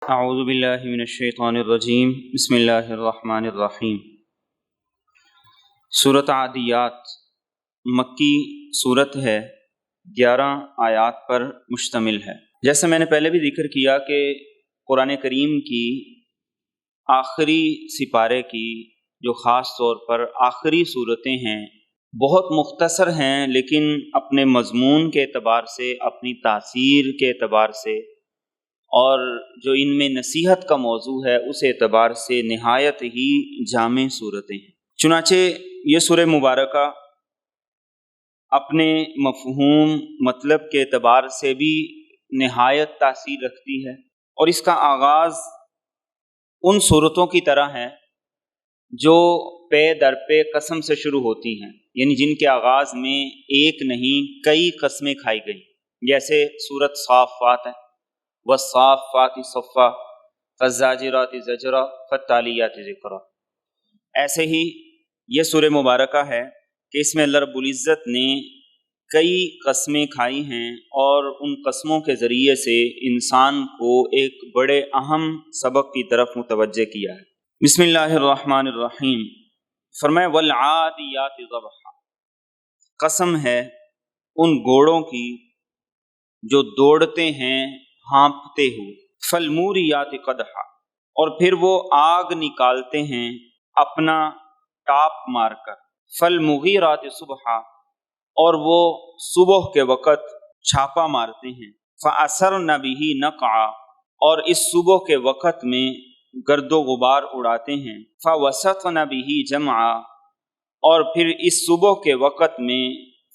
اعوذ باللہ من الشیطان الرجیم بسم اللہ الرحمن الرحیم۔ سورۃ عادیات مکی صورت ہے، 11 آیات پر مشتمل ہے۔ جیسے میں نے پہلے بھی ذکر کیا کہ قرآن کریم کی آخری سپارے کی جو خاص طور پر آخری صورتیں ہیں بہت مختصر ہیں، لیکن اپنے مضمون کے اعتبار سے، اپنی تاثیر کے اعتبار سے اور جو ان میں نصیحت کا موضوع ہے اس اعتبار سے نہایت ہی جامع صورتیں ہیں۔ چنانچہ یہ سورہ مبارکہ اپنے مفہوم مطلب کے اعتبار سے بھی نہایت تاثیر رکھتی ہے، اور اس کا آغاز ان صورتوں کی طرح ہے جو پے در پے قسم سے شروع ہوتی ہیں، یعنی جن کے آغاز میں ایک نہیں کئی قسمیں کھائی گئی، جیسے سورۃ صافات ہے، والصافات صفا فالزاجرات زجرا فالتالیات ذکرا۔ ایسے ہی یہ سورہ مبارکہ ہے کہ اس میں اللہ رب العزت نے کئی قسمیں کھائی ہیں اور ان قسموں کے ذریعے سے انسان کو ایک بڑے اہم سبق کی طرف متوجہ کیا ہے۔ بسم اللہ الرحمن الرحیم، فرمائے والعادیات ضبحا، قسم ہے ان گھوڑوں کی جو دوڑتے ہیں ہانپتے ہوئے، فالموریات قدحا، اور پھر وہ آگ نکالتے ہیں اپنا ٹاپ مار کر، فالمغیرات صبحا، اور وہ صبح کے وقت چھاپا مارتے ہیں، فاثرن بہ نقعا، اور اس صبح کے وقت میں گرد و غبار اڑاتے ہیں، فوسطن بہ جمعا، اور پھر اس صبح کے وقت میں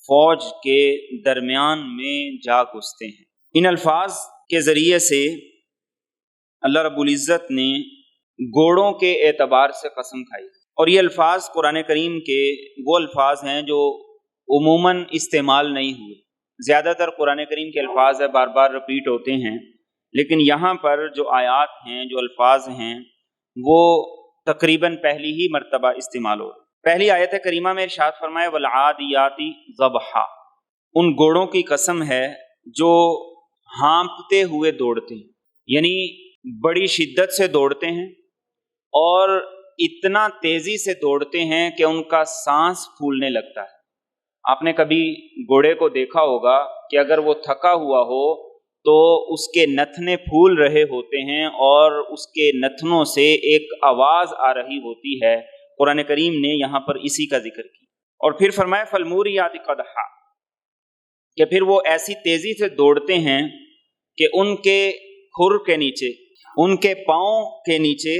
فوج کے درمیان میں جا گھستے ہیں۔ ان الفاظ کے ذریعے سے اللہ رب العزت نے گھوڑوں کے اعتبار سے قسم کھائی، اور یہ الفاظ قرآن کریم کے وہ الفاظ ہیں جو عموماً استعمال نہیں ہوئے۔ زیادہ تر قرآن کریم کے الفاظ بار بار رپیٹ ہوتے ہیں، لیکن یہاں پر جو آیات ہیں، جو الفاظ ہیں، وہ تقریباً پہلی ہی مرتبہ استعمال ہو۔ پہلی آیت کریمہ میں ارشاد فرمائے والعادیات ضبحا، ان گھوڑوں کی قسم ہے جو ہانپتے ہوئے دوڑتے ہیں، یعنی بڑی شدت سے دوڑتے ہیں اور اتنا تیزی سے دوڑتے ہیں کہ ان کا سانس پھولنے لگتا ہے۔ آپ نے کبھی گھوڑے کو دیکھا ہوگا کہ اگر وہ تھکا ہوا ہو تو اس کے نتنے پھول رہے ہوتے ہیں اور اس کے نتنوں سے ایک آواز آ رہی ہوتی ہے۔ قرآن کریم نے یہاں پر اسی کا ذکر کیا، اور پھر فرمایا فالموریات قدحا، کہ پھر وہ ایسی تیزی سے دوڑتے ہیں کہ ان کے کھر کے نیچے، ان کے پاؤں کے نیچے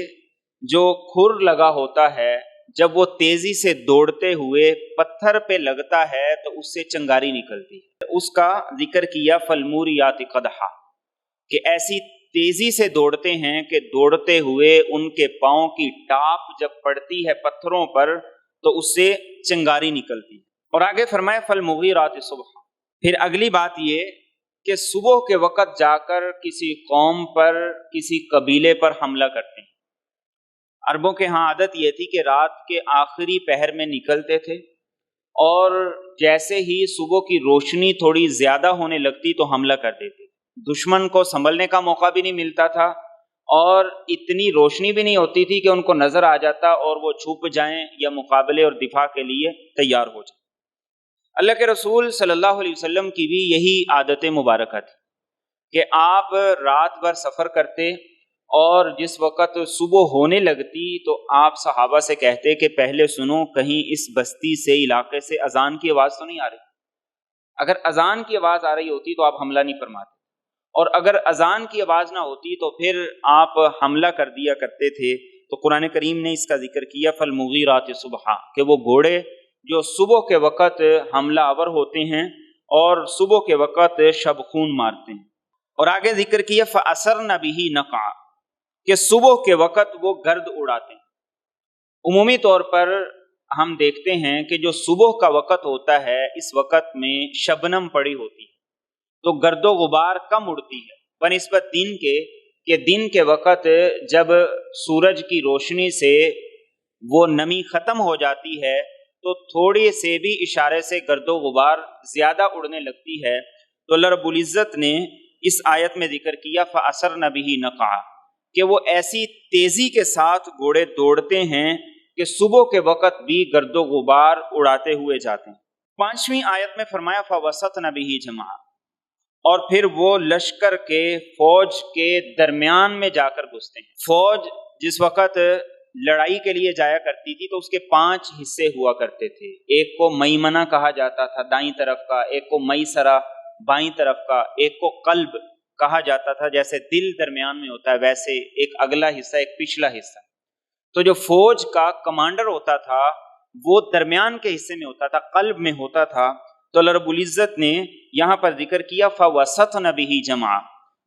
جو کھر لگا ہوتا ہے، جب وہ تیزی سے دوڑتے ہوئے پتھر پہ لگتا ہے تو اس سے چنگاری نکلتی ہے۔ اس کا ذکر کیا فالموریات قدحا، کہ ایسی تیزی سے دوڑتے ہیں کہ دوڑتے ہوئے ان کے پاؤں کی ٹاپ جب پڑتی ہے پتھروں پر تو اس سے چنگاری نکلتی ہے۔ اور آگے فرمایا فالمغیرات صبحا، پھر اگلی بات یہ کہ صبح کے وقت جا کر کسی قوم پر، کسی قبیلے پر حملہ کرتے ہیں۔ عربوں کے ہاں عادت یہ تھی کہ رات کے آخری پہر میں نکلتے تھے، اور جیسے ہی صبح کی روشنی تھوڑی زیادہ ہونے لگتی تو حملہ کر دیتے۔ دشمن کو سنبھلنے کا موقع بھی نہیں ملتا تھا، اور اتنی روشنی بھی نہیں ہوتی تھی کہ ان کو نظر آ جاتا اور وہ چھپ جائیں یا مقابلے اور دفاع کے لیے تیار ہو جائیں۔ اللہ کے رسول صلی اللہ علیہ وسلم کی بھی یہی عادت مبارکہ تھی کہ آپ رات بھر سفر کرتے، اور جس وقت صبح ہونے لگتی تو آپ صحابہ سے کہتے کہ پہلے سنو، کہیں اس بستی سے، علاقے سے اذان کی آواز تو نہیں آ رہی۔ اگر اذان کی آواز آ رہی ہوتی تو آپ حملہ نہیں فرماتے، اور اگر اذان کی آواز نہ ہوتی تو پھر آپ حملہ کر دیا کرتے تھے۔ تو قرآن کریم نے اس کا ذکر کیا فالمغیرات صبحا، کہ وہ گھوڑے جو صبح کے وقت حملہ آور ہوتے ہیں اور صبح کے وقت شب خون مارتے ہیں۔ اور آگے ذکر کیا فاثرن بہ نقعا، کہ صبح کے وقت وہ گرد اڑاتے ہیں۔ عمومی طور پر ہم دیکھتے ہیں کہ جو صبح کا وقت ہوتا ہے اس وقت میں شبنم پڑی ہوتی ہے تو گرد و غبار کم اڑتی ہے بنسبت دن کے، کہ دن کے وقت جب سورج کی روشنی سے وہ نمی ختم ہو جاتی ہے تو تھوڑی سے بھی اشارے سے گرد و غبار زیادہ اڑنے لگتی ہے۔ تو اللہ رب العزت نے اس آیت میں ذکر کیا فَأَثَرْنَ بِهِ نَقْعًا، کہ وہ ایسی تیزی کے ساتھ گھوڑے دوڑتے ہیں کہ صبح کے وقت بھی گرد و غبار اڑاتے ہوئے جاتے ہیں۔ 5ویں آیت میں فرمایا فَوَسَطْنَ بِهِ جَمْعًا، اور پھر وہ لشکر کے فوج کے درمیان میں جا کر گھستے ہیں۔ فوج جس وقت لڑائی کے لیے جایا کرتی تھی تو اس کے 5 حصے ہوا کرتے تھے۔ ایک کو میمنہ کہا جاتا تھا دائیں طرف کا، ایک کو میسرہ بائیں طرف کا، ایک کو قلب کہا جاتا تھا، جیسے دل درمیان میں ہوتا ہے ویسے ایک اگلا حصہ ایک پچھلا حصہ۔ تو جو فوج کا کمانڈر ہوتا تھا وہ درمیان کے حصے میں ہوتا تھا، قلب میں ہوتا تھا۔ تو اللہ رب العزت نے یہاں پر ذکر کیا فَوَسَطْنَ بِهِ جَمْعًا،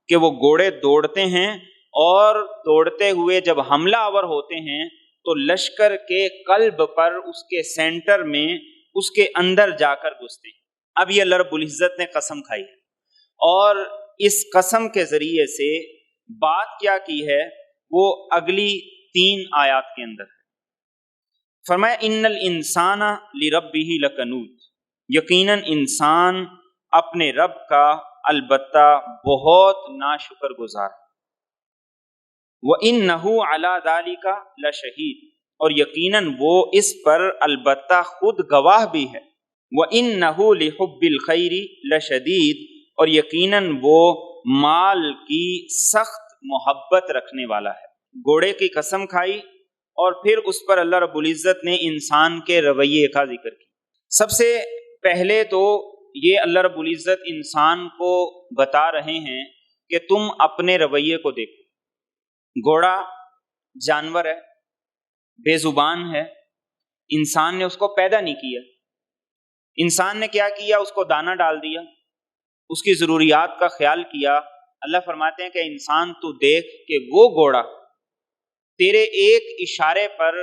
کہ وہ گھوڑے دوڑتے ہیں اور دوڑتے ہوئے جب حملہ آور ہوتے ہیں تو لشکر کے قلب پر، اس کے سینٹر میں، اس کے اندر جا کر گھستے ہیں۔ اب یہ اللہ رب العزت نے قسم کھائی ہے، اور اس قسم کے ذریعے سے بات کیا کی ہے وہ اگلی 3 آیات کے اندر ہے۔ فرمایا ان الانسان لربہ لکنود، یقیناً انسان اپنے رب کا البتہ بہت ناشکر گزار ہے۔ وَإِنَّهُ عَلَى ذَلِكَ لَشَهِيدٌ، اور یقیناً وہ اس پر البتہ خود گواہ بھی ہے۔ وَإِنَّهُ لِحُبِّ الْخَيْرِ لَشَدِيدٌ، اور یقیناً وہ مال کی سخت محبت رکھنے والا ہے۔ گھوڑے کی قسم کھائی اور پھر اس پر اللہ رب العزت نے انسان کے رویے کا ذکر کیا۔ سب سے پہلے تو یہ اللہ رب العزت انسان کو بتا رہے ہیں کہ تم اپنے رویے کو دیکھو۔ گھوڑا جانور ہے، بے زبان ہے، انسان نے اس کو پیدا نہیں کیا۔ انسان نے کیا کیا؟ اس کو دانہ ڈال دیا، اس کی ضروریات کا خیال کیا۔ اللہ فرماتے ہیں کہ انسان تو دیکھ کہ وہ گھوڑا تیرے ایک اشارے پر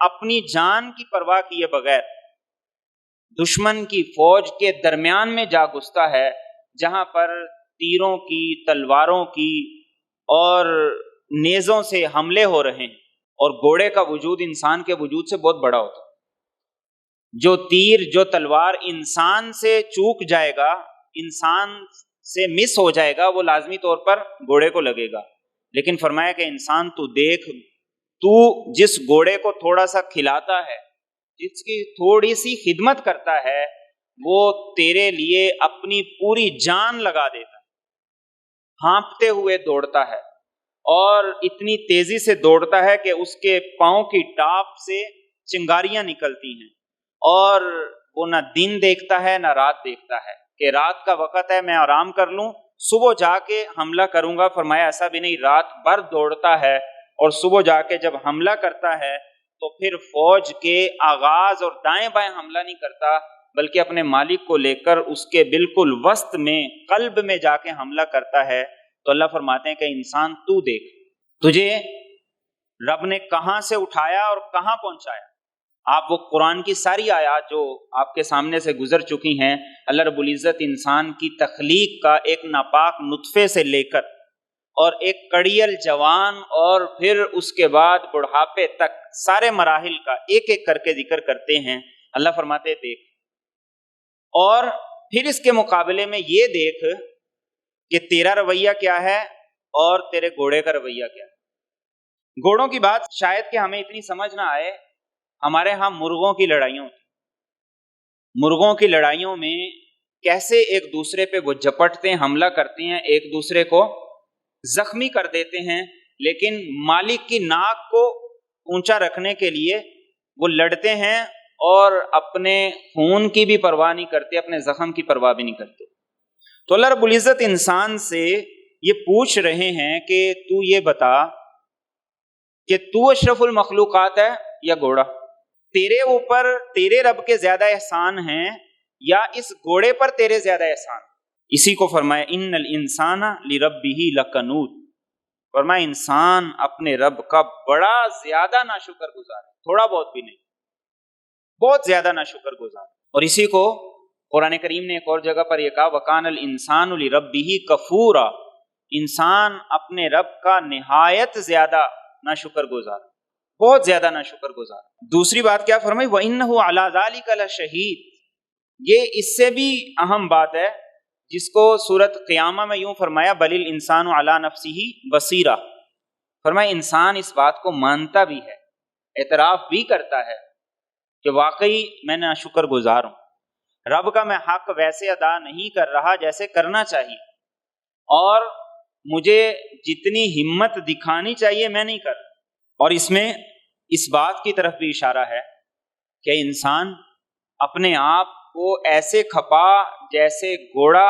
اپنی جان کی پرواہ کیے بغیر دشمن کی فوج کے درمیان میں جا گھستا ہے، جہاں پر تیروں کی، تلواروں کی اور نیزوں سے حملے ہو رہے ہیں، اور گھوڑے کا وجود انسان کے وجود سے بہت بڑا ہوتا ہے۔ جو تیر، جو تلوار انسان سے چوک جائے گا، انسان سے مس ہو جائے گا، وہ لازمی طور پر گھوڑے کو لگے گا۔ لیکن فرمایا کہ انسان تو دیکھ، تو جس گھوڑے کو تھوڑا سا کھلاتا ہے، جس کی تھوڑی سی خدمت کرتا ہے، وہ تیرے لیے اپنی پوری جان لگا دیتا ہے، ہانپتے ہوئے دوڑتا ہے، اور اتنی تیزی سے دوڑتا ہے کہ اس کے پاؤں کی ٹاپ سے چنگاریاں نکلتی ہیں، اور وہ نہ دن دیکھتا ہے نہ رات دیکھتا ہے کہ رات کا وقت ہے میں آرام کر لوں، صبح جا کے حملہ کروں گا۔ فرمایا ایسا بھی نہیں، رات بھر دوڑتا ہے اور صبح جا کے جب حملہ کرتا ہے تو پھر فوج کے آغاز اور دائیں بائیں حملہ نہیں کرتا، بلکہ اپنے مالک کو لے کر اس کے بالکل وسط میں، قلب میں جا کے حملہ کرتا ہے۔ تو اللہ فرماتے ہیں کہ انسان تو دیکھ، تجھے رب نے کہاں سے اٹھایا اور کہاں پہنچایا۔ آپ وہ قرآن کی ساری آیات جو آپ کے سامنے سے گزر چکی ہیں، اللہ رب العزت انسان کی تخلیق کا ایک ناپاک نطفے سے لے کر اور ایک کڑیل جوان اور پھر اس کے بعد بڑھاپے تک سارے مراحل کا ایک ایک کر کے ذکر کرتے ہیں۔ اللہ فرماتے ہیں دیکھ، اور پھر اس کے مقابلے میں یہ دیکھ کہ تیرا رویہ کیا ہے اور تیرے گھوڑے کا رویہ کیا ہے۔ گھوڑوں کی بات شاید کہ ہمیں اتنی سمجھ نہ آئے، ہمارے ہاں مرغوں کی لڑائیوں ہوتی، مرغوں کی لڑائیوں میں کیسے ایک دوسرے پہ وہ جپٹتے ہیں، حملہ کرتے ہیں، ایک دوسرے کو زخمی کر دیتے ہیں، لیکن مالک کی ناک کو اونچا رکھنے کے لیے وہ لڑتے ہیں اور اپنے خون کی بھی پرواہ نہیں کرتے، اپنے زخم کی پرواہ بھی نہیں کرتے۔ تو اللہ رب العزت انسان سے یہ پوچھ رہے ہیں کہ تو یہ بتا کہ تو اشرف المخلوقات ہے یا گھوڑا؟ تیرے اوپر تیرے رب کے زیادہ احسان ہیں یا اس گھوڑے پر تیرے زیادہ احسان؟ اسی کو فرمایا ان الانسان لربہ لکنود، فرمایا انسان اپنے رب کا بڑا زیادہ ناشکر گزار ہے، تھوڑا بہت بھی نہیں، بہت زیادہ ناشکر گزار۔ اور اسی کو قرآن کریم نے ایک اور جگہ پر یہ کہا وَقَانَ الْإِنسَانُ لِرَبِّهِ كَفُورًا، انسان اپنے رب کا نہایت زیادہ ناشکر گزار، بہت زیادہ ناشکر گزار۔ دوسری بات کیا فرمائی؟ وَإِنَّهُ عَلَى ذَلِكَ لَشَهِيدٌ، یہ اس سے بھی اہم بات ہے جس کو سورۃ قیامہ میں یوں فرمایا بَلِ الْإِنسَانُ عَلَى نَفْسِهِ بَصِیرًا، فرمایا انسان اس بات کو مانتا بھی ہے، اعتراف بھی کرتا ہے کہ واقعی میں ناشکر گزار ہوں، رب کا میں حق ویسے ادا نہیں کر رہا جیسے کرنا چاہیے، اور مجھے جتنی ہمت دکھانی چاہیے میں نہیں کر رہا۔ اور اس میں اس بات کی طرف بھی اشارہ ہے کہ انسان اپنے آپ کو ایسے کھپا جیسے گھوڑا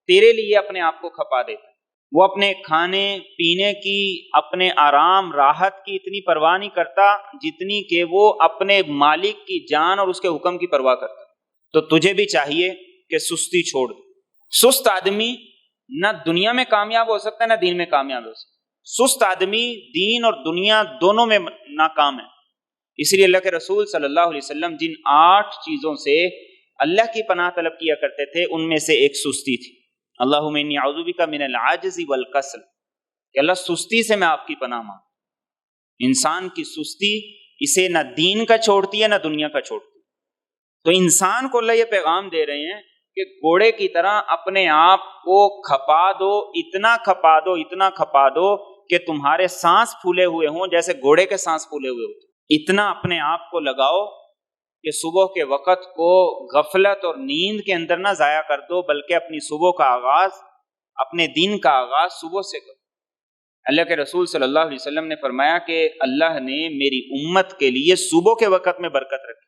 تیرے لیے اپنے آپ کو کھپا دیتا ہے۔ وہ اپنے کھانے پینے کی، اپنے آرام راحت کی اتنی پرواہ نہیں کرتا جتنی کہ وہ اپنے مالک کی جان اور اس کے حکم کی پرواہ کرتا۔ تو تجھے بھی چاہیے کہ سستی چھوڑ دے۔ سست آدمی نہ دنیا میں کامیاب ہو سکتا ہے نہ دین میں کامیاب ہو سکتا ہے۔ سست آدمی دین اور دنیا دونوں میں ناکام ہے۔ اس لیے اللہ کے رسول صلی اللہ علیہ وسلم جن 8 چیزوں سے اللہ کی پناہ طلب کیا کرتے تھے ان میں سے ایک سستی تھی۔ اللہم انی اعوذ بک من العجز والکسل، کہ اللہ سستی سے میں آپ کی پناہ مانگتا۔ انسان کی سستی اسے نہ دین کا چھوڑتی ہے نہ دنیا کا چھوڑتی ہے۔ تو انسان کو اللہ یہ پیغام دے رہے ہیں کہ گھوڑے کی طرح اپنے آپ کو کھپا دو، اتنا کھپا دو، اتنا کھپا دو کہ تمہارے سانس پھولے ہوئے ہوں جیسے گھوڑے کے سانس پھولے ہوئے ہوتے۔ اتنا اپنے آپ کو لگاؤ کہ صبح کے وقت کو غفلت اور نیند کے اندر نہ ضائع کر دو، بلکہ اپنی صبح کا آغاز، اپنے دن کا آغاز صبح سے کرو۔ اللہ کے رسول صلی اللہ علیہ وسلم نے فرمایا کہ اللہ نے میری امت کے لیے صبح کے وقت میں برکت رکھی،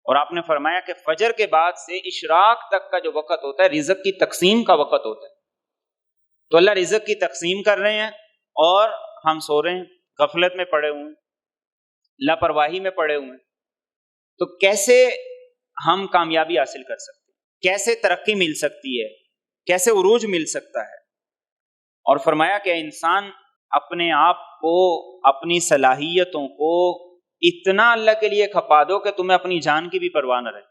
اور آپ نے فرمایا کہ فجر کے بعد سے اشراق تک کا جو وقت ہوتا ہے رزق کی تقسیم کا وقت ہوتا ہے۔ تو اللہ رزق کی تقسیم کر رہے ہیں اور ہم سو رہے ہیں، غفلت میں پڑے ہوئے ہیں، لاپرواہی میں پڑے ہوئے ہیں۔ تو کیسے ہم کامیابی حاصل کر سکتے ہیں؟ کیسے ترقی مل سکتی ہے؟ کیسے عروج مل سکتا ہے؟ اور فرمایا کہ انسان اپنے آپ کو، اپنی صلاحیتوں کو اتنا اللہ کے لیے کھپا دو کہ تمہیں اپنی جان کی بھی پرواہ نہ رہے۔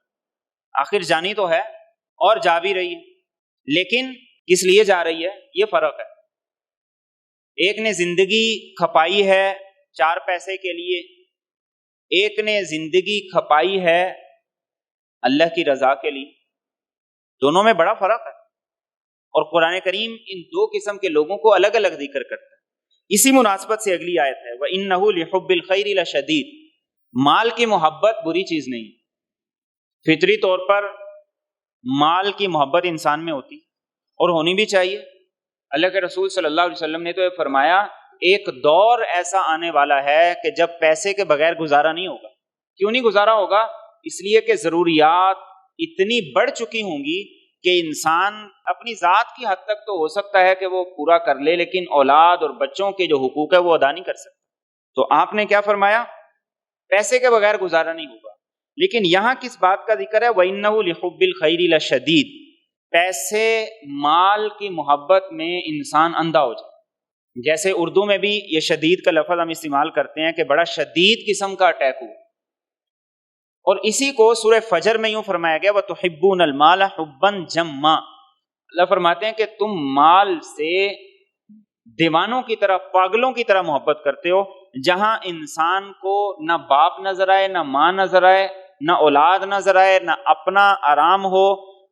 آخر جانی تو ہے اور جا بھی رہی ہے، لیکن کس لیے جا رہی ہے یہ فرق ہے۔ ایک نے زندگی کھپائی ہے 4 پیسے کے لیے، ایک نے زندگی کھپائی ہے اللہ کی رضا کے لیے۔ دونوں میں بڑا فرق ہے، اور قرآن کریم ان 2 قسم کے لوگوں کو الگ الگ ذکر کرتا ہے۔ اسی مناسبت سے اگلی آیت ہے وَإِنَّهُ لِحُبِّ الْخَيْرِ لَشَدِيدٌ۔ مال کی محبت بری چیز نہیں، فطری طور پر مال کی محبت انسان میں ہوتی اور ہونی بھی چاہیے۔ اللہ کے رسول صلی اللہ علیہ وسلم نے تو یہ فرمایا ایک دور ایسا آنے والا ہے کہ جب پیسے کے بغیر گزارا نہیں ہوگا۔ کیوں نہیں گزارا ہوگا؟ اس لیے کہ ضروریات اتنی بڑھ چکی ہوں گی کہ انسان اپنی ذات کی حد تک تو ہو سکتا ہے کہ وہ پورا کر لے، لیکن اولاد اور بچوں کے جو حقوق ہے وہ ادا نہیں کر سکتا۔ تو آپ نے کیا فرمایا؟ پیسے کے بغیر گزارا نہیں ہوگا۔ لیکن یہاں کس بات کا ذکر ہے؟ وَإِنَّهُ لِحُبِّ الْخَيْرِ لَشَدِيدٌ۔ پیسے مال کی محبت میں انسان اندھا ہو جائے۔ جیسے اردو میں بھی یہ شدید کا لفظ ہم استعمال کرتے ہیں کہ بڑا شدید قسم کا اٹیک ہوا، اور اسی کو سورہ فجر میں یوں فرمایا گیا وَتُحِبُّونَ الْمَالَ حُبًّا جَمًّا۔ اللہ فرماتے ہیں کہ تم مال سے دیوانوں کی طرح، پاگلوں کی طرح محبت کرتے ہو، جہاں انسان کو نہ باپ نظر آئے، نہ ماں نظر آئے، نہ اولاد نظر آئے، نہ اپنا آرام ہو،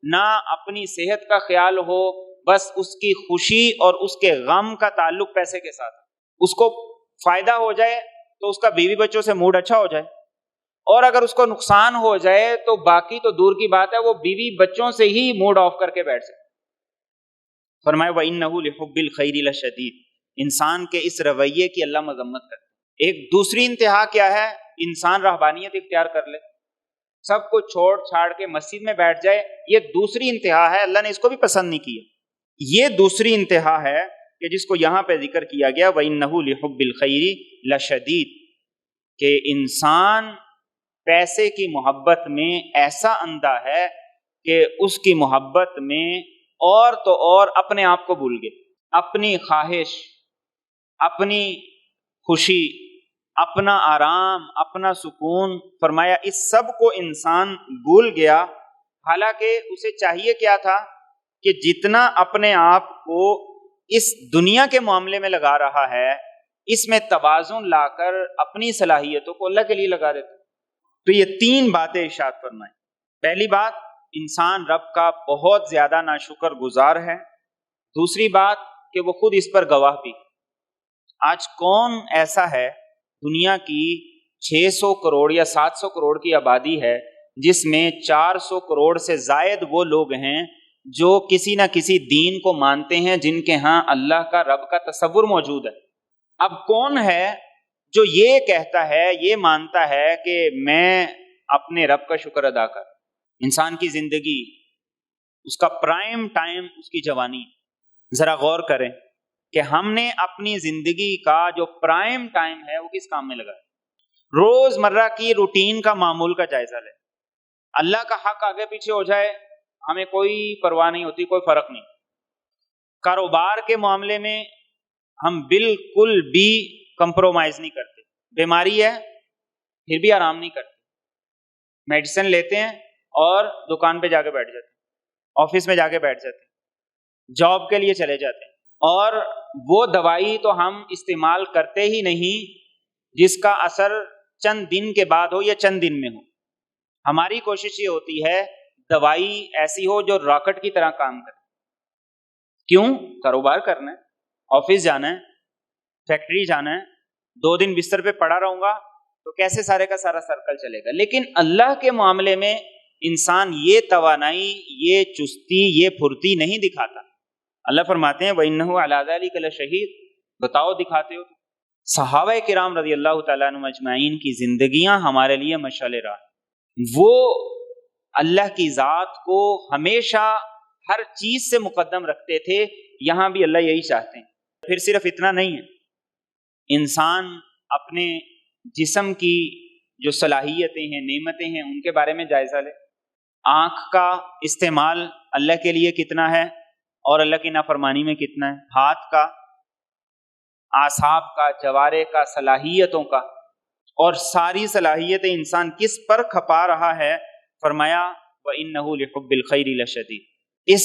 نہ اپنی صحت کا خیال ہو، بس اس کی خوشی اور اس کے غم کا تعلق پیسے کے ساتھ۔ اس کو فائدہ ہو جائے تو اس کا بیوی بچوں سے موڈ اچھا ہو جائے، اور اگر اس کو نقصان ہو جائے تو باقی تو دور کی بات ہے، وہ بیوی بچوں سے ہی موڈ آف کر کے بیٹھ جائے۔ فرمایا وَإِنَّهُ لِحُبِّ الْخَيْرِ لَشَدِيدٌ۔ انسان کے اس رویے کی اللہ مذمت کرتا ہے۔ ایک دوسری انتہا کیا ہے؟ انسان رہبانیت اختیار کر لے، سب کو چھوڑ چھاڑ کے مسجد میں بیٹھ جائے، یہ دوسری انتہا ہے۔ اللہ نے اس کو بھی پسند نہیں کیا۔ یہ دوسری انتہا ہے کہ جس کو یہاں پہ ذکر کیا گیا وَإِنَّهُ لِحُبِّ الْخَيْرِ لَشَدِيدٌ، کہ انسان پیسے کی محبت میں ایسا اندھا ہے کہ اس کی محبت میں اور تو اور اپنے آپ کو بھول گئے، اپنی خواہش، اپنی خوشی، اپنا آرام، اپنا سکون۔ فرمایا اس سب کو انسان بھول گیا، حالانکہ اسے چاہیے کیا تھا کہ جتنا اپنے آپ کو اس دنیا کے معاملے میں لگا رہا ہے، اس میں توازن لا کر اپنی صلاحیتوں کو اللہ کے لیے لگا دیتا۔ تو یہ 3 باتیں ارشاد فرمائیں۔ پہلی بات، انسان رب کا بہت زیادہ ناشکر گزار ہے۔ دوسری بات کہ وہ خود اس پر گواہ بھی۔ آج کون ایسا ہے دنیا کی 600 کروڑ یا 700 کروڑ کی آبادی ہے جس میں 400 کروڑ سے زائد وہ لوگ ہیں جو کسی نہ کسی دین کو مانتے ہیں، جن کے ہاں اللہ کا، رب کا تصور موجود ہے۔ اب کون ہے جو یہ کہتا ہے، یہ مانتا ہے کہ میں اپنے رب کا شکر ادا کر؟ انسان کی زندگی، اس کا پرائم ٹائم اس کی جوانی۔ ذرا غور کریں کہ ہم نے اپنی زندگی کا جو پرائم ٹائم ہے وہ کس کام میں لگایا؟ روز مرہ کی روٹین کا، معمول کا جائزہ لیں۔ اللہ کا حق آگے پیچھے ہو جائے ہمیں کوئی پرواہ نہیں ہوتی، کوئی فرق نہیں۔ کاروبار کے معاملے میں ہم بالکل بھی کمپرومائز نہیں کرتے۔ بیماری ہے پھر بھی آرام نہیں کرتے، میڈیسن لیتے ہیں اور دکان پہ جا کے بیٹھ جاتے ہیں، آفس میں جا کے بیٹھ جاتے ہیں، جاب کے لیے چلے جاتے ہیں، اور وہ دوائی تو ہم استعمال کرتے ہی نہیں جس کا اثر چند دن کے بعد ہو یا چند دن میں ہو۔ ہماری کوشش یہ ہوتی ہے دوائی ایسی ہو جو راکٹ کی طرح کام کرے۔ کیوں؟ کاروبار کرنا ہے، آفس جانا ہے، فیکٹری جانا ہے، 2 دن بستر پہ پڑا رہوں گا تو کیسے سارے کا سارا سرکل چلے گا؟ لیکن اللہ کے معاملے میں انسان یہ توانائی، یہ چستی، یہ پھرتی نہیں دکھاتا۔ اللہ فرماتے ہیں وَإِنَّهُ عَلَىٰ ذَلِكَ لَشَهِيدٌ، بتاؤ دکھاتے ہو؟ صحابہ کرام رضی اللہ تعالیٰ عنہم اجمعین کی زندگیاں ہمارے لیے مشعل راہ۔ وہ اللہ کی ذات کو ہمیشہ ہر چیز سے مقدم رکھتے تھے، یہاں بھی اللہ یہی چاہتے ہیں۔ پھر صرف اتنا نہیں ہے، انسان اپنے جسم کی جو صلاحیتیں ہیں، نعمتیں ہیں، ان کے بارے میں جائزہ لے۔ آنکھ کا استعمال اللہ کے لیے کتنا ہے اور اللہ کی نافرمانی میں کتنا ہے؟ ہاتھ کا، اعصاب کا، جوارے کا، صلاحیتوں کا، اور ساری صلاحیتیں انسان کس پر کھپا رہا ہے؟ فرمایا وَإِنَّهُ لِحُبِّ الْخَيْرِ لَشَدِيدٌ۔ اس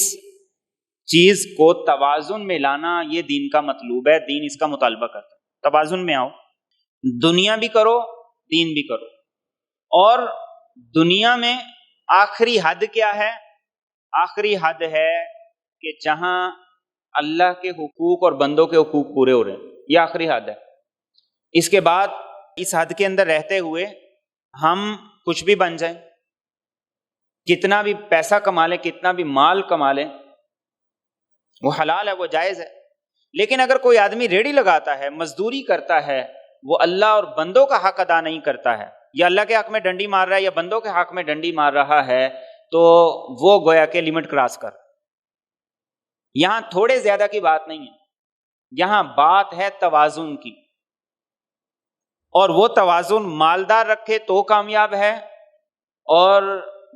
چیز کو توازن میں لانا یہ دین کا مطلوب ہے، دین اس کا مطالبہ کرتا ہے۔ توازن میں آؤ، دنیا بھی کرو، دین بھی کرو۔ اور دنیا میں آخری حد کیا ہے؟ آخری حد ہے کہ جہاں اللہ کے حقوق اور بندوں کے حقوق پورے ہو رہے ہیں، یہ آخری حد ہے۔ اس کے بعد اس حد کے اندر رہتے ہوئے ہم کچھ بھی بن جائیں، کتنا بھی پیسہ کما لیں، کتنا بھی مال کما لیں، وہ حلال ہے، وہ جائز ہے۔ لیکن اگر کوئی آدمی ریڑھی لگاتا ہے، مزدوری کرتا ہے، وہ اللہ اور بندوں کا حق ادا نہیں کرتا ہے، یا اللہ کے حق میں ڈنڈی مار رہا ہے یا بندوں کے حق میں ڈنڈی مار رہا ہے، تو وہ گویا کہ لمٹ کراس کر۔ یہاں تھوڑے زیادہ کی بات نہیں ہے، یہاں بات ہے توازن کی، اور وہ توازن مالدار رکھے تو کامیاب ہے، اور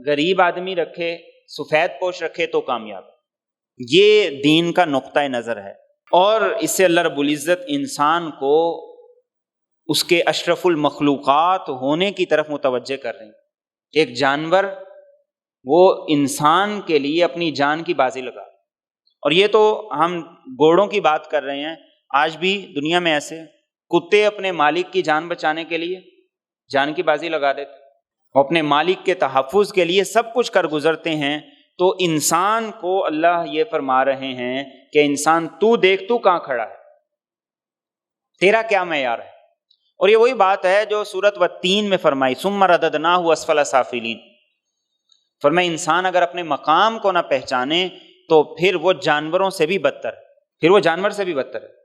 غریب آدمی رکھے، سفید پوش رکھے تو کامیاب ہے۔ یہ دین کا نقطہ نظر ہے، اور اس سے اللہ رب العزت انسان کو اس کے اشرف المخلوقات ہونے کی طرف متوجہ کر رہے ہیں۔ ایک جانور وہ انسان کے لیے اپنی جان کی بازی لگا، اور یہ تو ہم گھوڑوں کی بات کر رہے ہیں، آج بھی دنیا میں ایسے کتے اپنے مالک کی جان بچانے کے لیے جان کی بازی لگا دیتے، وہ اپنے مالک کے تحفظ کے لیے سب کچھ کر گزرتے ہیں۔ تو انسان کو اللہ یہ فرما رہے ہیں کہ انسان تو دیکھ، تو کہاں کھڑا ہے، تیرا کیا معیار ہے؟ اور یہ وہی بات ہے جو سورۃ والتین میں فرمائی ثم رددناہ اسفل سافلین۔ فرمایا انسان اگر اپنے مقام کو نہ پہچانے تو پھر وہ جانوروں سے بھی بدتر ہے، پھر وہ جانور سے بھی بدتر ہے۔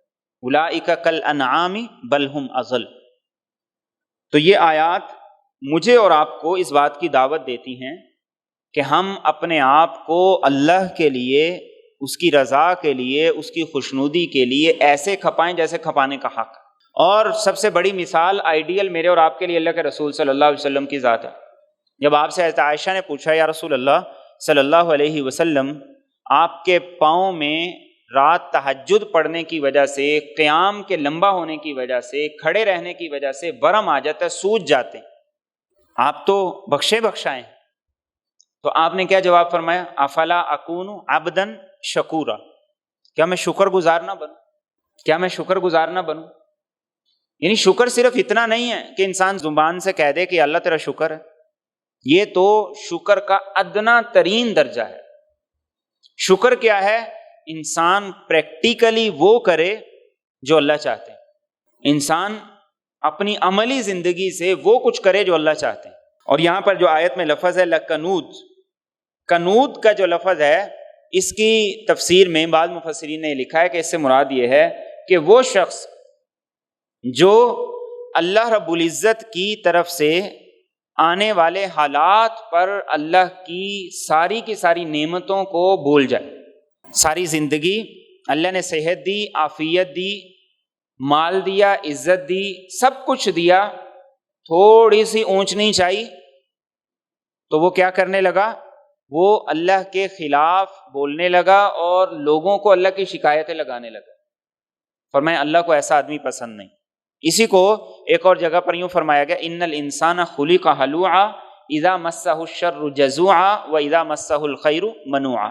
اولئک کالانعام بل ہم اضل۔ تو یہ آیات مجھے اور آپ کو اس بات کی دعوت دیتی ہیں کہ ہم اپنے آپ کو اللہ کے لیے، اس کی رضا کے لیے، اس کی خوشنودی کے لیے ایسے کھپائیں جیسے کھپانے کا حق۔ اور سب سے بڑی مثال، آئیڈیل میرے اور آپ کے لیے اللہ کے رسول صلی اللہ علیہ وسلم کی ذات ہے۔ جب آپ سے حضرت عائشہ نے پوچھا یا رسول اللہ صلی اللہ علیہ وسلم، آپ کے پاؤں میں رات تہجد پڑھنے کی وجہ سے، قیام کے لمبا ہونے کی وجہ سے، کھڑے رہنے کی وجہ سے ورم آ جاتا ہے، سوج جاتے ہیں، آپ تو بخشے بخشائیں، تو آپ نے کیا جواب فرمایا؟ افلا اکون عبدا شکورا، کیا میں شکر گزار نہ بنوں؟ کیا میں شکر گزار نہ بنوں؟ یعنی شکر صرف اتنا نہیں ہے کہ انسان زبان سے کہہ دے کہ اللہ تیرا شکر ہے، یہ تو شکر کا ادنا ترین درجہ ہے۔ شکر کیا ہے؟ انسان پریکٹیکلی وہ کرے جو اللہ چاہتے ہیں۔ انسان اپنی عملی زندگی سے وہ کچھ کرے جو اللہ چاہتے ہیں۔ اور یہاں پر جو آیت میں لفظ ہے لکنود، کنود کا جو لفظ ہے، اس کی تفسیر میں بعض مفسرین نے لکھا ہے کہ اس سے مراد یہ ہے کہ وہ شخص جو اللہ رب العزت کی طرف سے آنے والے حالات پر اللہ کی ساری نعمتوں کو بھول جائے۔ ساری زندگی اللہ نے صحت دی، عافیت دی، مال دیا، عزت دی، سب کچھ دیا، تھوڑی سی اونچ نیچ آئی تو وہ کیا کرنے لگا؟ وہ اللہ کے خلاف بولنے لگا اور لوگوں کو اللہ کی شکایتیں لگانے لگا۔ فرمایا اللہ کو ایسا آدمی پسند نہیں۔ اسی کو ایک اور جگہ پر یوں فرمایا گیا ان الانسان خلق ہلوعا اذا مسہ الشر جزوعا واذا مسہ الخیر منوعا۔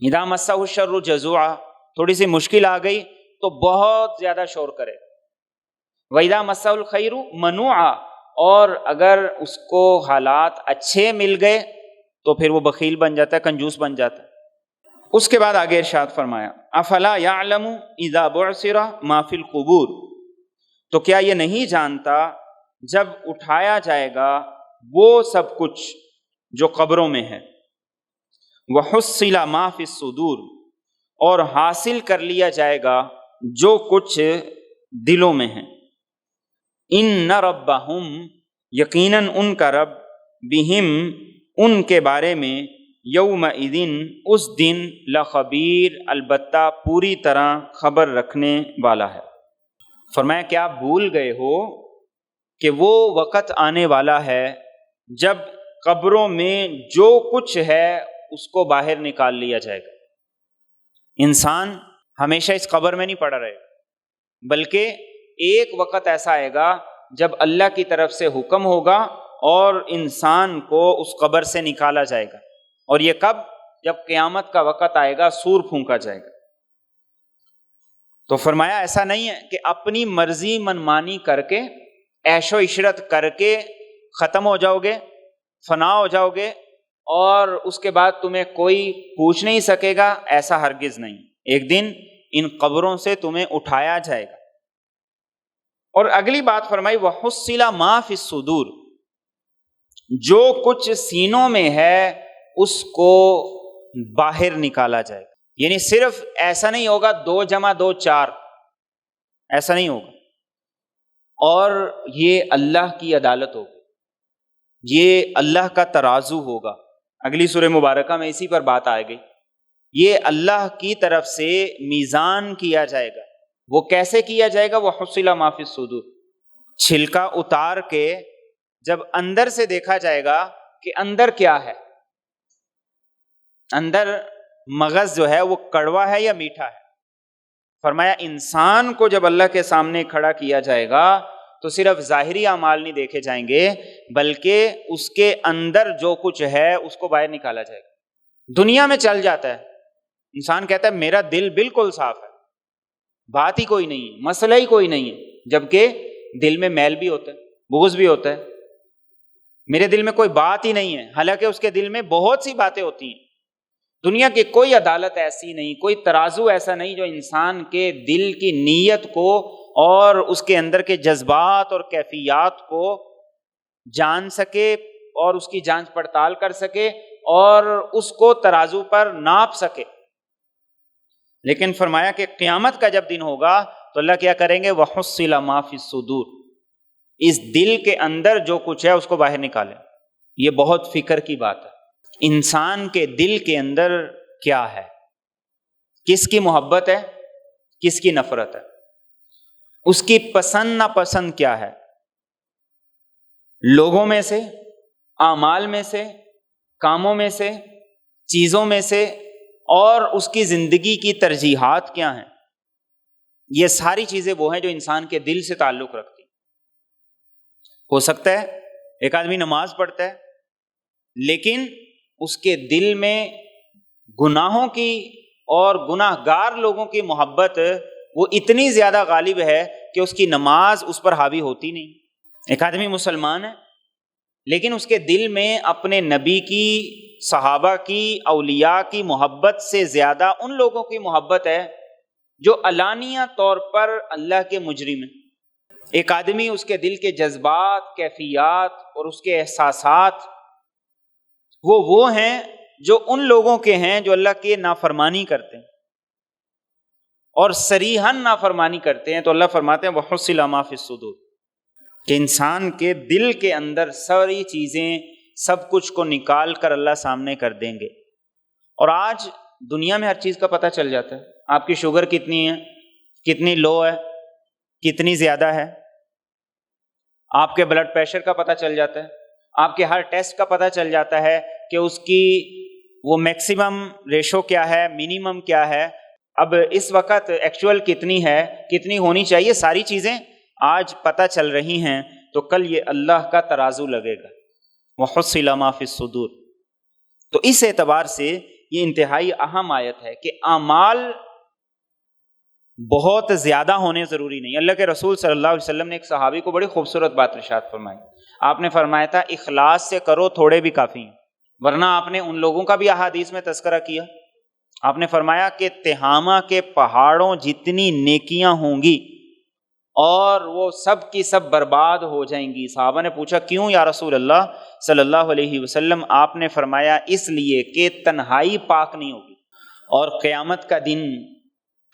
اذا مسہ الشر جزوعا، تھوڑی سی مشکل آ گئی تو بہت زیادہ شور کرے، واذا مسہ الخیر منوعا، اور اگر اس کو حالات اچھے مل گئے تو پھر وہ بخیل بن جاتا ہے، کنجوس بن جاتا ہے۔ اس کے بعد آگے ارشاد فرمایا افلا یعلم اذا بعثر ما فی القبور، تو کیا یہ نہیں جانتا جب اٹھایا جائے گا وہ سب کچھ جو قبروں میں ہے، وحصل ما فی الصدور، اور حاصل کر لیا جائے گا جو کچھ دلوں میں ہے، ان ربہم، یقیناً ان کا رب، بہم، ان کے بارے میں، یومئذ، اس دن، لخبیر، البتہ پوری طرح خبر رکھنے والا ہے۔ فرمایا کہ آپ بھول گئے ہو کہ وہ وقت آنے والا ہے جب قبروں میں جو کچھ ہے اس کو باہر نکال لیا جائے گا۔ انسان ہمیشہ اس قبر میں نہیں پڑا رہے گا، بلکہ ایک وقت ایسا آئے گا جب اللہ کی طرف سے حکم ہوگا اور انسان کو اس قبر سے نکالا جائے گا۔ اور یہ کب؟ جب قیامت کا وقت آئے گا، سور پھونکا جائے گا۔ تو فرمایا ایسا نہیں ہے کہ اپنی مرضی منمانی کر کے، عیش و عشرت کر کے ختم ہو جاؤ گے، فنا ہو جاؤ گے، اور اس کے بعد تمہیں کوئی پوچھ نہیں سکے گا، ایسا ہرگز نہیں۔ ایک دن ان قبروں سے تمہیں اٹھایا جائے گا۔ اور اگلی بات فرمائی وَحُصِّلَ مَا فِي الصُّدُورِ، جو کچھ سینوں میں ہے اس کو باہر نکالا جائے گا۔ یعنی صرف ایسا نہیں ہوگا 2 + 2 4، ایسا نہیں ہوگا۔ اور یہ اللہ کی عدالت ہوگی، یہ اللہ کا ترازو ہوگا۔ اگلی سورہ مبارکہ میں اسی پر بات آئے گئی۔ یہ اللہ کی طرف سے میزان کیا جائے گا۔ وہ کیسے کیا جائے گا؟ وَحُصِّلَ مَا فِي الصُّدُورِ، چھلکا اتار کے جب اندر سے دیکھا جائے گا کہ اندر کیا ہے، اندر مغز جو ہے وہ کڑوا ہے یا میٹھا ہے۔ فرمایا انسان کو جب اللہ کے سامنے کھڑا کیا جائے گا تو صرف ظاہری اعمال نہیں دیکھے جائیں گے، بلکہ اس کے اندر جو کچھ ہے اس کو باہر نکالا جائے گا۔ دنیا میں چل جاتا ہے، انسان کہتا ہے میرا دل بالکل صاف ہے، بات ہی کوئی نہیں ہے، مسئلہ ہی کوئی نہیں ہے، جبکہ دل میں میل بھی ہوتا ہے، بغض بھی ہوتا ہے، میرے دل میں کوئی بات ہی نہیں ہے، حالانکہ اس کے دل میں بہت سی باتیں ہوتی ہیں۔ دنیا کی کوئی عدالت ایسی نہیں، کوئی ترازو ایسا نہیں جو انسان کے دل کی نیت کو اور اس کے اندر کے جذبات اور کیفیات کو جان سکے اور اس کی جانچ پڑتال کر سکے اور اس کو ترازو پر ناپ سکے۔ لیکن فرمایا کہ قیامت کا جب دن ہوگا تو اللہ کیا کریں گے؟ وَحُصِّلَ مَا فِي الصُّدُورِ، اس دل کے اندر جو کچھ ہے اس کو باہر نکالیں۔ یہ بہت فکر کی بات ہے، انسان کے دل کے اندر کیا ہے، کس کی محبت ہے، کس کی نفرت ہے، اس کی پسند ناپسند کیا ہے، لوگوں میں سے، اعمال میں سے، کاموں میں سے، چیزوں میں سے، اور اس کی زندگی کی ترجیحات کیا ہیں۔ یہ ساری چیزیں وہ ہیں جو انسان کے دل سے تعلق رکھتی ہیں۔ ہو سکتا ہے ایک آدمی نماز پڑھتا ہے لیکن اس کے دل میں گناہوں کی اور گناہ گار لوگوں کی محبت وہ اتنی زیادہ غالب ہے کہ اس کی نماز اس پر حاوی ہوتی نہیں۔ ایک آدمی مسلمان ہے لیکن اس کے دل میں اپنے نبی کی، صحابہ کی، اولیاء کی محبت سے زیادہ ان لوگوں کی محبت ہے جو علانیہ طور پر اللہ کے مجرم ہیں۔ ایک آدمی اس کے دل کے جذبات، کیفیات اور اس کے احساسات وہ ہیں جو ان لوگوں کے ہیں جو اللہ کی نافرمانی کرتے ہیں اور صریحاً نافرمانی کرتے ہیں. تو اللہ فرماتے ہیں وَحُصِّلَ مَا فِي الصُّدُورِ، کہ انسان کے دل کے اندر ساری چیزیں، سب کچھ کو نکال کر اللہ سامنے کر دیں گے. اور آج دنیا میں ہر چیز کا پتہ چل جاتا ہے. آپ کی شوگر کتنی ہے، کتنی لو ہے، کتنی زیادہ ہے، آپ کے بلڈ پریشر کا پتہ چل جاتا ہے، آپ کے ہر ٹیسٹ کا پتہ چل جاتا ہے کہ اس کی وہ میکسیمم ریشو کیا ہے، منیمم کیا ہے، اب اس وقت ایکچوئل کتنی ہے، کتنی ہونی چاہیے. ساری چیزیں آج پتہ چل رہی ہیں. تو کل یہ اللہ کا ترازو لگے گا. وَحُصِّلَ مَا فِي الصُّدُورِ. تو اس اعتبار سے یہ انتہائی اہم آیت ہے کہ اعمال بہت زیادہ ہونے ضروری نہیں. اللہ کے رسول صلی اللہ علیہ وسلم نے ایک صحابی کو بڑی خوبصورت بات ارشاد فرمائی. آپ نے فرمایا تھا اخلاص سے کرو تھوڑے بھی کافی ہیں. ورنہ آپ نے ان لوگوں کا بھی احادیث میں تذکرہ کیا. آپ نے فرمایا کہ تہامہ کے پہاڑوں جتنی نیکیاں ہوں گی اور وہ سب کی سب برباد ہو جائیں گی. صحابہ نے پوچھا کیوں یا رسول اللہ صلی اللہ علیہ وسلم؟ آپ نے فرمایا اس لیے کہ تنہائی پاک نہیں ہوگی، اور قیامت کا دن،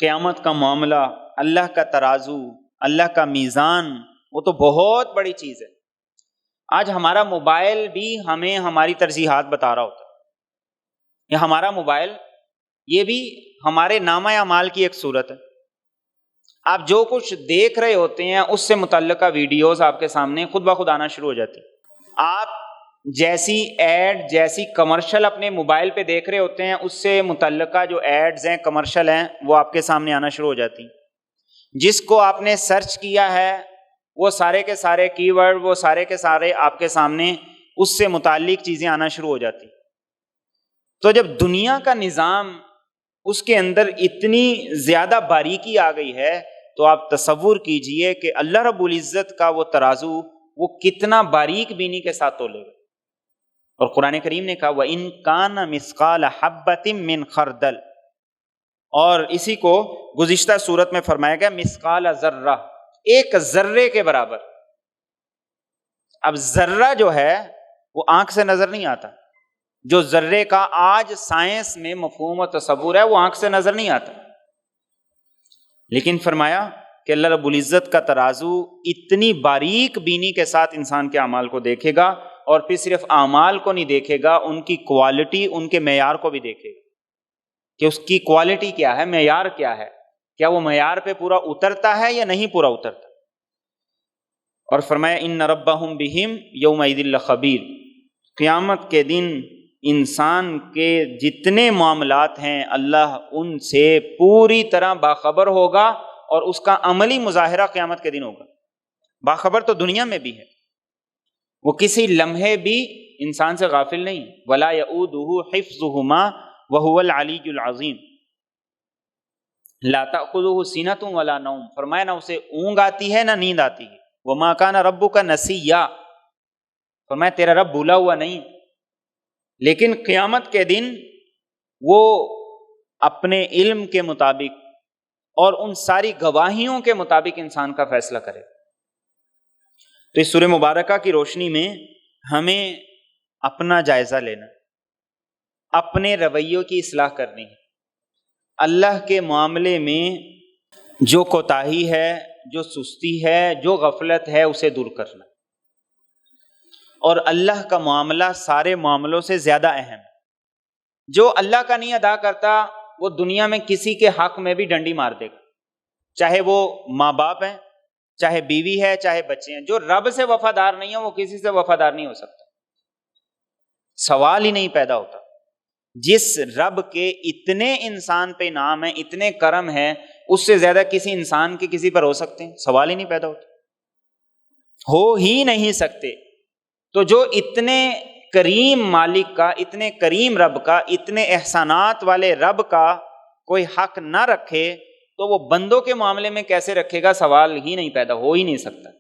قیامت کا معاملہ، اللہ کا ترازو، اللہ کا میزان، وہ تو بہت بڑی چیز ہے. آج ہمارا موبائل بھی ہمیں ہماری ترجیحات بتا رہا ہوتا ہے. یا ہمارا موبائل یہ بھی ہمارے نامہ اعمال کی ایک صورت ہے. آپ جو کچھ دیکھ رہے ہوتے ہیں اس سے متعلقہ ویڈیوز آپ کے سامنے خود بخود آنا شروع ہو جاتی. آپ جیسی ایڈ، جیسی کمرشل اپنے موبائل پہ دیکھ رہے ہوتے ہیں اس سے متعلقہ جو ایڈز ہیں، کمرشل ہیں، وہ آپ کے سامنے آنا شروع ہو جاتی. جس کو آپ نے سرچ کیا ہے وہ سارے کے سارے کی ورڈ، وہ سارے کے سارے آپ کے سامنے اس سے متعلق چیزیں آنا شروع ہو جاتی. تو جب دنیا کا نظام اس کے اندر اتنی زیادہ باریکی آ گئی ہے تو آپ تصور کیجئے کہ اللہ رب العزت کا وہ ترازو وہ کتنا باریک بینی کے ساتھ تولے گا. اور قرآن کریم نے کہا وَإِن كَانَ مِثْقَالَ حَبَّةٍ مِّنْ خَرْدَلٍ، اور اسی کو گزشتہ صورت میں فرمایا گیا مثقال ذرہ، ایک ذرے کے برابر. اب ذرہ جو ہے وہ آنکھ سے نظر نہیں آتا. جو ذرے کا آج سائنس میں مفہوم و تصور ہے وہ آنکھ سے نظر نہیں آتا. لیکن فرمایا کہ اللہ رب العزت کا ترازو اتنی باریک بینی کے ساتھ انسان کے اعمال کو دیکھے گا، اور پھر صرف اعمال کو نہیں دیکھے گا، ان کی کوالٹی، ان کے معیار کو بھی دیکھے گا کہ اس کی کوالٹی کیا ہے، معیار کیا ہے، کیا وہ معیار پہ پورا اترتا ہے یا نہیں پورا اترتا. اور فرمایا ان ربہم بہم یومئذ لخبیر، قیامت کے دن انسان کے جتنے معاملات ہیں اللہ ان سے پوری طرح باخبر ہوگا، اور اس کا عملی مظاہرہ قیامت کے دن ہوگا. باخبر تو دنیا میں بھی ہے، وہ کسی لمحے بھی انسان سے غافل نہیں. ولا یؤودہ حفظہما وہو العلی العظیم لا تأخذہ سنۃ ولا نوم. فرمایا نہ اسے اونگ آتی ہے نہ نیند آتی ہے. وما کان ربک نسیا، فرمایا تیرا رب بھولا ہوا نہیں. لیکن قیامت کے دن وہ اپنے علم کے مطابق اور ان ساری گواہیوں کے مطابق انسان کا فیصلہ کرے. تو اس سورہ مبارکہ کی روشنی میں ہمیں اپنا جائزہ لینا، اپنے رویوں کی اصلاح کرنی ہے. اللہ کے معاملے میں جو کوتاہی ہے، جو سستی ہے، جو غفلت ہے، اسے دور کرنا. اور اللہ کا معاملہ سارے معاملوں سے زیادہ اہم. جو اللہ کا نہیں ادا کرتا وہ دنیا میں کسی کے حق میں بھی ڈنڈی مار دے گا، چاہے وہ ماں باپ ہیں، چاہے بیوی ہے، چاہے بچے ہیں. جو رب سے وفادار نہیں ہے وہ کسی سے وفادار نہیں ہو سکتا. سوال ہی نہیں پیدا ہوتا. جس رب کے اتنے انسان پہ انعام ہے، اتنے کرم ہے، اس سے زیادہ کسی انسان کے کسی پر ہو سکتے ہیں؟ سوال ہی نہیں پیدا ہوتا، ہو ہی نہیں سکتے. تو جو اتنے کریم مالک کا، اتنے کریم رب کا، اتنے احسانات والے رب کا کوئی حق نہ رکھے تو وہ بندوں کے معاملے میں کیسے رکھے گا؟ سوال ہی نہیں پیدا، ہو ہی نہیں سکتا.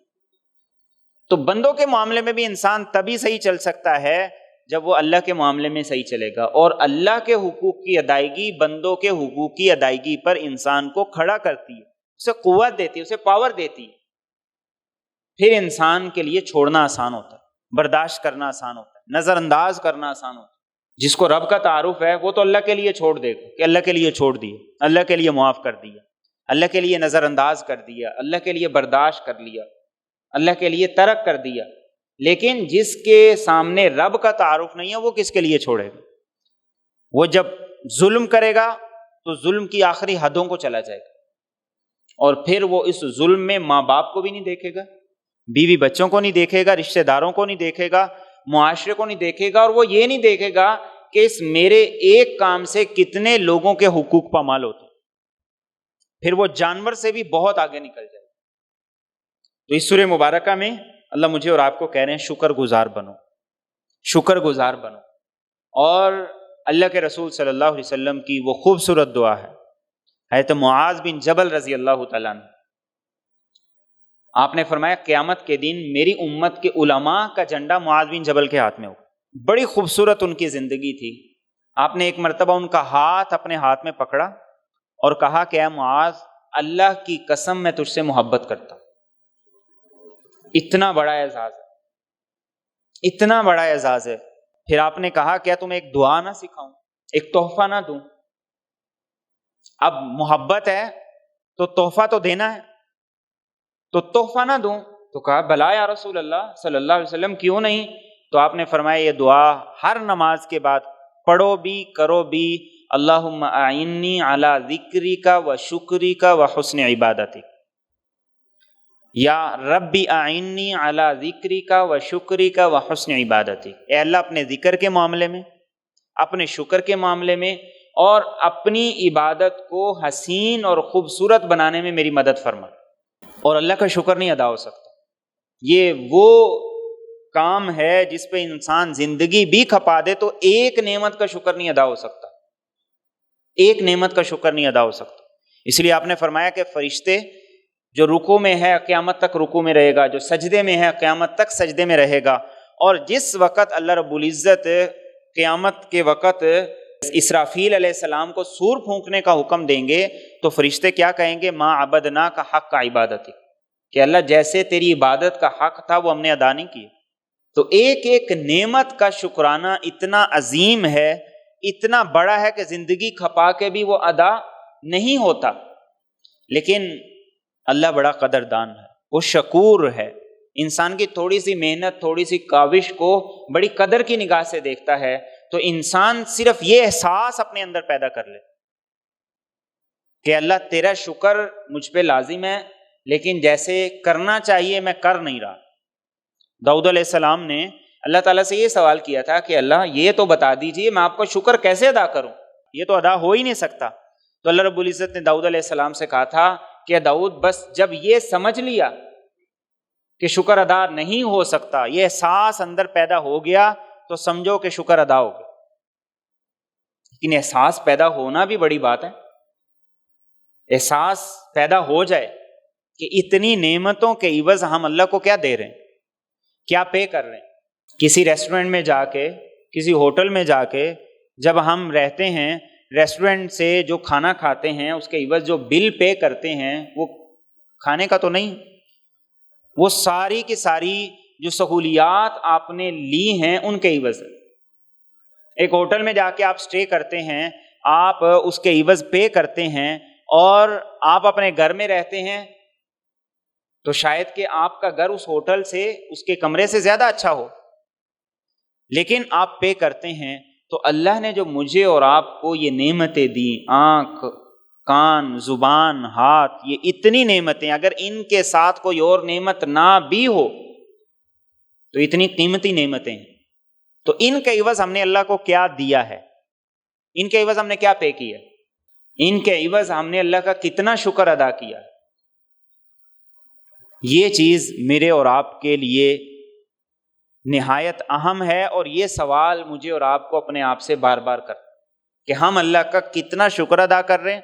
تو بندوں کے معاملے میں بھی انسان تبھی صحیح چل سکتا ہے جب وہ اللہ کے معاملے میں صحیح چلے گا. اور اللہ کے حقوق کی ادائیگی بندوں کے حقوق کی ادائیگی پر انسان کو کھڑا کرتی ہے، اسے قوت دیتی ہے، اسے پاور دیتی ہے. پھر انسان کے لیے چھوڑنا آسان ہوتا ہے، برداشت کرنا آسان ہوتا ہے، نظر انداز کرنا آسان ہوتا ہے۔ جس کو رب کا تعارف ہے وہ تو اللہ کے لیے چھوڑ دے گا کہ اللہ کے لیے چھوڑ دیا، اللہ کے لیے معاف کر دیا، اللہ کے لیے نظر انداز کر دیا، اللہ کے لیے برداشت کر لیا، اللہ کے لیے ترک کر دیا۔ لیکن جس کے سامنے رب کا تعارف نہیں ہے وہ کس کے لیے چھوڑے گا؟ وہ جب ظلم کرے گا تو ظلم کی آخری حدوں کو چلا جائے گا، اور پھر وہ اس ظلم میں ماں باپ کو بھی نہیں دیکھے گا، بیوی بچوں کو نہیں دیکھے گا، رشتہ داروں کو نہیں دیکھے گا، معاشرے کو نہیں دیکھے گا، اور وہ یہ نہیں دیکھے گا کہ اس میرے ایک کام سے کتنے لوگوں کے حقوق پامال ہوتے ہیں۔ پھر وہ جانور سے بھی بہت آگے نکل جائے گا۔ تو اس سورہ مبارکہ میں اللہ مجھے اور آپ کو کہہ رہے ہیں شکر گزار بنو، شکر گزار بنو۔ اور اللہ کے رسول صلی اللہ علیہ وسلم کی وہ خوبصورت دعا ہے، حضرت معاذ بن جبل رضی اللہ تعالیٰ عنہ، آپ نے فرمایا قیامت کے دن میری امت کے علماء کا جھنڈا معاذ بن جبل کے ہاتھ میں ہوگا۔ بڑی خوبصورت ان کی زندگی تھی۔ آپ نے ایک مرتبہ ان کا ہاتھ اپنے ہاتھ میں پکڑا اور کہا کہ اے معاذ، اللہ کی قسم میں تجھ سے محبت کرتا ہوں۔ اتنا بڑا اعزاز ہے، اتنا بڑا اعزاز ہے۔ پھر آپ نے کہا کیا تمہیں ایک دعا نہ سکھاؤں، ایک تحفہ نہ دوں؟ اب محبت ہے تو تحفہ تو دینا ہے، تو تحفہ نہ دوں؟ تو کہا بلا یا رسول اللہ صلی اللہ علیہ وسلم، کیوں نہیں؟ تو آپ نے فرمایا یہ دعا ہر نماز کے بعد پڑھو بھی کرو بھی، اللہم اعنی علی ذکرک و شکرک و حسن عبادتک، یا ربی اعنی علی ذکرک و شکرک و حسن عبادتک۔ اے اللہ اپنے ذکر کے معاملے میں، اپنے شکر کے معاملے میں، اور اپنی عبادت کو حسین اور خوبصورت بنانے میں میری مدد فرما۔ اور اللہ کا شکر نہیں ادا ہو سکتا۔ یہ وہ کام ہے جس پہ انسان زندگی بھی کھپا دے تو ایک نعمت کا شکر نہیں ادا ہو سکتا، ایک نعمت کا شکر نہیں ادا ہو سکتا۔ اس لیے آپ نے فرمایا کہ فرشتے جو رکوع میں ہے قیامت تک رکوع میں رہے گا، جو سجدے میں ہے قیامت تک سجدے میں رہے گا، اور جس وقت اللہ رب العزت قیامت کے وقت اسرافیل علیہ السلام کو سور پھونکنے کا حکم دیں گے تو فرشتے کیا کہیں گے؟ ما عبدنا کا حق کا عبادت، کہ اللہ جیسے تیری عبادت کا حق تھا وہ ہم نے ادا نہیں کیا۔ تو ایک ایک نعمت کا شکرانہ اتنا عظیم ہے، اتنا بڑا ہے کہ زندگی کھپا کے بھی وہ ادا نہیں ہوتا۔ لیکن اللہ بڑا قدردان ہے، وہ شکور ہے، انسان کی تھوڑی سی محنت، تھوڑی سی کاوش کو بڑی قدر کی نگاہ سے دیکھتا ہے۔ تو انسان صرف یہ احساس اپنے اندر پیدا کر لے کہ اللہ تیرا شکر مجھ پہ لازم ہے، لیکن جیسے کرنا چاہیے میں کر نہیں رہا۔ داؤد علیہ السلام نے اللہ تعالیٰ سے یہ سوال کیا تھا کہ اللہ یہ تو بتا دیجئے میں آپ کا شکر کیسے ادا کروں، یہ تو ادا ہو ہی نہیں سکتا۔ تو اللہ رب العزت نے داؤد علیہ السلام سے کہا تھا کہ داؤد بس جب یہ سمجھ لیا کہ شکر ادا نہیں ہو سکتا، یہ احساس اندر پیدا ہو گیا تو سمجھو کہ شکر ادا ہو گیا۔ لیکن احساس پیدا ہونا بھی بڑی بات ہے، احساس پیدا ہو جائے کہ اتنی نعمتوں کے عوض ہم اللہ کو کیا دے رہے ہیں، کیا پے کر رہے ہیں۔ کسی ریسٹورنٹ میں جا کے، کسی ہوٹل میں جا کے جب ہم رہتے ہیں، ریسٹورنٹ سے جو کھانا کھاتے ہیں اس کے عوض جو بل پے کرتے ہیں وہ کھانے کا تو نہیں، وہ ساری کی ساری جو سہولیات آپ نے لی ہیں ان کے عوض۔ ایک ہوٹل میں جا کے آپ سٹے کرتے ہیں، آپ اس کے عوض پے کرتے ہیں، اور آپ اپنے گھر میں رہتے ہیں تو شاید کہ آپ کا گھر اس ہوٹل سے، اس کے کمرے سے زیادہ اچھا ہو، لیکن آپ پے کرتے ہیں۔ تو اللہ نے جو مجھے اور آپ کو یہ نعمتیں دی، آنکھ، کان، زبان، ہاتھ، یہ اتنی نعمتیں، اگر ان کے ساتھ کوئی اور نعمت نہ بھی ہو تو اتنی قیمتی نعمتیں ہیں، تو ان کے عوض ہم نے اللہ کو کیا دیا ہے، ان کے عوض ہم نے کیا پے کیا، ان کے عوض ہم نے اللہ کا کتنا شکر ادا کیا۔ یہ چیز میرے اور آپ کے لیے نہایت اہم ہے، اور یہ سوال مجھے اور آپ کو اپنے آپ سے بار بار کرنا کہ ہم اللہ کا کتنا شکر ادا کر رہے ہیں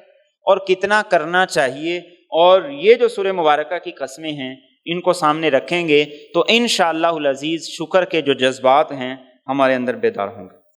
اور کتنا کرنا چاہیے۔ اور یہ جو سورہ مبارکہ کی قسمیں ہیں ان کو سامنے رکھیں گے تو انشاءاللہ العزیز شکر کے جو جذبات ہیں ہمارے اندر بیدار ہوں گے۔